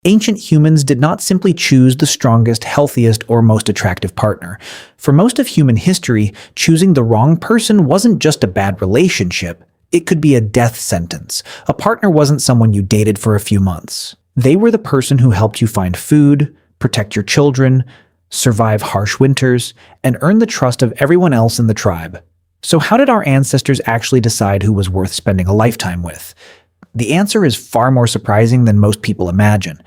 Ancient humans did not simply choose the strongest, healthiest, or most attractive partner. For most of human history, choosing the wrong person wasn't just a bad relationship. It could be a death sentence. A partner wasn't someone you dated for a few months. They were the person who helped you find food, protect your children, survive harsh winters, and earn the trust of everyone else in the tribe. So how did our ancestors actually decide who was worth spending a lifetime with? The answer is far more surprising than most people imagine,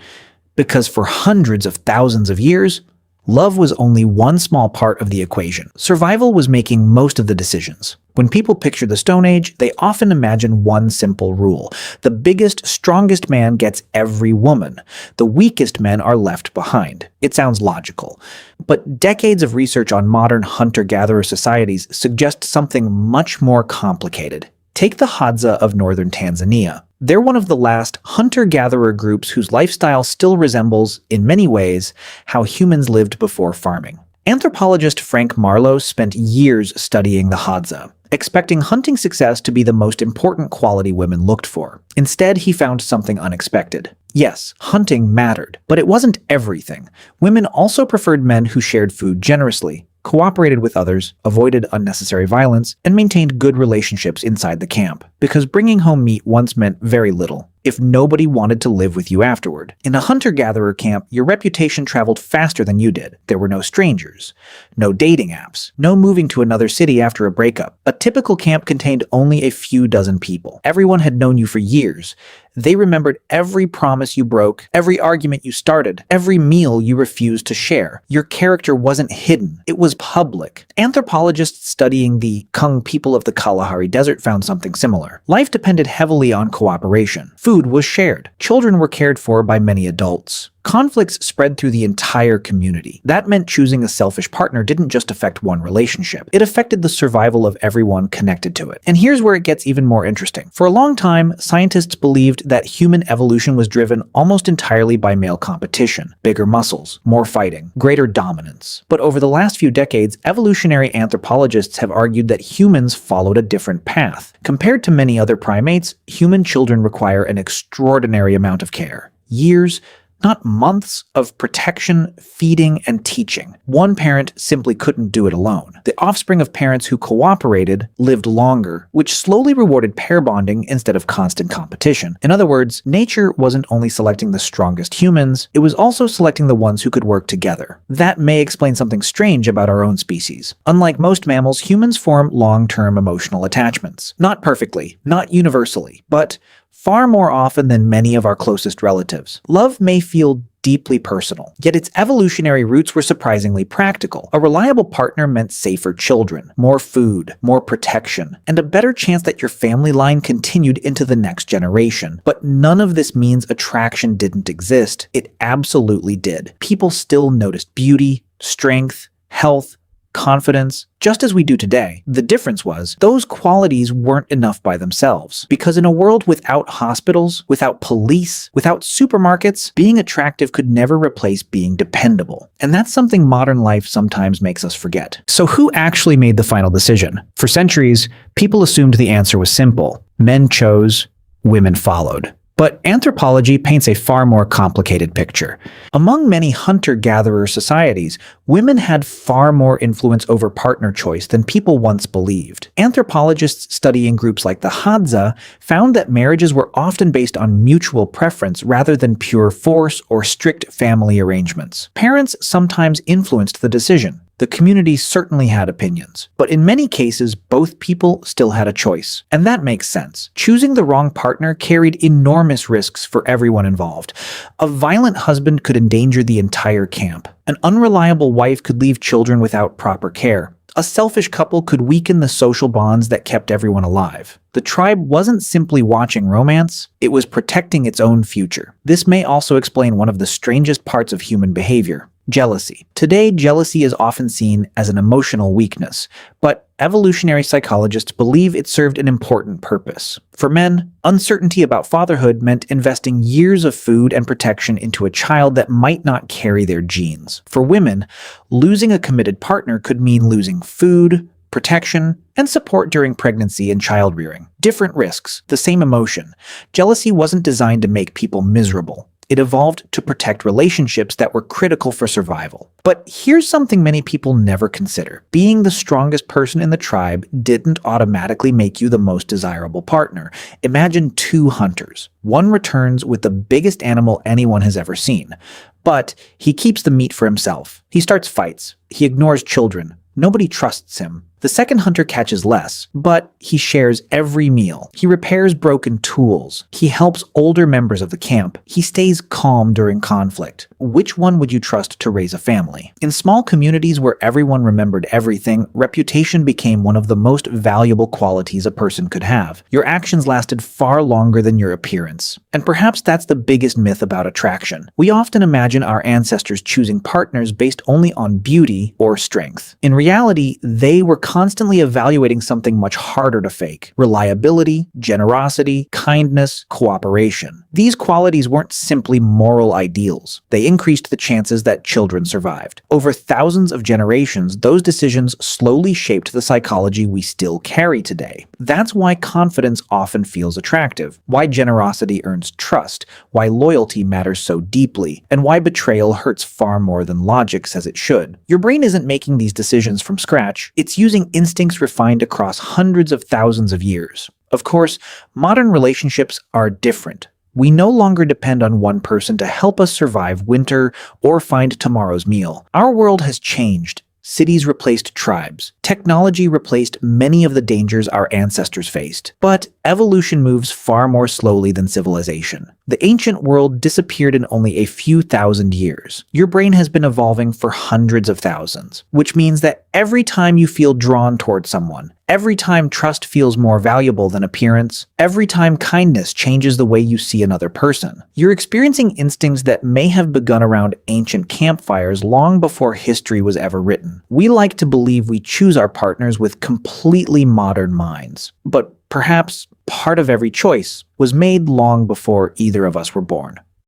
because for hundreds of thousands of years, love was only one small part of the equation. Survival was making most of the decisions. When people picture the Stone Age, they often imagine one simple rule. The biggest, strongest man gets every woman. The weakest men are left behind. It sounds logical. But decades of research on modern hunter-gatherer societies suggest something much more complicated. Take the Hadza of northern Tanzania. They're one of the last hunter-gatherer groups whose lifestyle still resembles, in many ways, how humans lived before farming. Anthropologist Frank Marlowe spent years studying the Hadza, expecting hunting success to be the most important quality women looked for. Instead, he found something unexpected. Yes, hunting mattered, but it wasn't everything. Women also preferred men who shared food generously, cooperated with others, avoided unnecessary violence, and maintained good relationships inside the camp, because bringing home meat once meant very little if nobody wanted to live with you afterward. In a hunter-gatherer camp, your reputation traveled faster than you did. There were no strangers, no dating apps, no moving to another city after a breakup. A typical camp contained only a few dozen people. Everyone had known you for years. They remembered every promise you broke, every argument you started, every meal you refused to share. Your character wasn't hidden. It was public. Anthropologists studying the Kung people of the Kalahari Desert found something similar. Life depended heavily on cooperation. Food was shared. Children were cared for by many adults. Conflicts spread through the entire community. That meant choosing a selfish partner didn't just affect one relationship. It affected the survival of everyone connected to it. And here's where it gets even more interesting. For a long time, scientists believed that human evolution was driven almost entirely by male competition, bigger muscles, more fighting, greater dominance. But over the last few decades, evolutionary anthropologists have argued that humans followed a different path. Compared to many other primates, human children require an extraordinary amount of care. Years, not months, of protection, feeding, and teaching. One parent simply couldn't do it alone. The offspring of parents who cooperated lived longer, which slowly rewarded pair bonding instead of constant competition. In other words, nature wasn't only selecting the strongest humans, it was also selecting the ones who could work together. That may explain something strange about our own species. Unlike most mammals, humans form long-term emotional attachments. Not perfectly, not universally, but far more often than many of our closest relatives. Love may feel deeply personal, yet its evolutionary roots were surprisingly practical. A reliable partner meant safer children, more food, more protection, and a better chance that your family line continued into the next generation. But none of this means attraction didn't exist. It absolutely did. People still noticed beauty, strength, health, confidence, just as we do today. The difference was, those qualities weren't enough by themselves. Because in a world without hospitals, without police, without supermarkets, being attractive could never replace being dependable. And that's something modern life sometimes makes us forget. So who actually made the final decision? For centuries, people assumed the answer was simple. Men chose, women followed. But anthropology paints a far more complicated picture. Among many hunter-gatherer societies, women had far more influence over partner choice than people once believed. Anthropologists studying groups like the Hadza found that marriages were often based on mutual preference rather than pure force or strict family arrangements. Parents sometimes influenced the decision. The community certainly had opinions, but in many cases, both people still had a choice. And that makes sense. Choosing the wrong partner carried enormous risks for everyone involved. A violent husband could endanger the entire camp. An unreliable wife could leave children without proper care. A selfish couple could weaken the social bonds that kept everyone alive. The tribe wasn't simply watching romance, it was protecting its own future. This may also explain one of the strangest parts of human behavior: jealousy. Today, jealousy is often seen as an emotional weakness, but evolutionary psychologists believe it served an important purpose. For men, uncertainty about fatherhood meant investing years of food and protection into a child that might not carry their genes. For women, losing a committed partner could mean losing food, protection, and support during pregnancy and child-rearing. Different risks, the same emotion. Jealousy wasn't designed to make people miserable. It evolved to protect relationships that were critical for survival. But here's something many people never consider. Being the strongest person in the tribe didn't automatically make you the most desirable partner. Imagine two hunters. One returns with the biggest animal anyone has ever seen. But he keeps the meat for himself. He starts fights. He ignores children. Nobody trusts him. The second hunter catches less, but he shares every meal. He repairs broken tools. He helps older members of the camp. He stays calm during conflict. Which one would you trust to raise a family? In small communities where everyone remembered everything, reputation became one of the most valuable qualities a person could have. Your actions lasted far longer than your appearance. And perhaps that's the biggest myth about attraction. We often imagine our ancestors choosing partners based only on beauty or strength. In reality, they were constantly evaluating something much harder to fake: reliability, generosity, kindness, cooperation. These qualities weren't simply moral ideals. They increased the chances that children survived. Over thousands of generations, those decisions slowly shaped the psychology we still carry today. That's why confidence often feels attractive, why generosity earns trust, why loyalty matters so deeply, and why betrayal hurts far more than logic says it should. Your brain isn't making these decisions from scratch. It's using instincts refined across hundreds of thousands of years. Of course, modern relationships are different. We no longer depend on one person to help us survive winter or find tomorrow's meal. Our world has changed. Cities replaced tribes. Technology replaced many of the dangers our ancestors faced. But evolution moves far more slowly than civilization. The ancient world disappeared in only a few thousand years. Your brain has been evolving for hundreds of thousands, which means that every time you feel drawn toward someone, every time trust feels more valuable than appearance, every time kindness changes the way you see another person, you're experiencing instincts that may have begun around ancient campfires long before history was ever written. We like to believe we choose our partners with completely modern minds, but perhaps part of every choice was made long before either of us were born.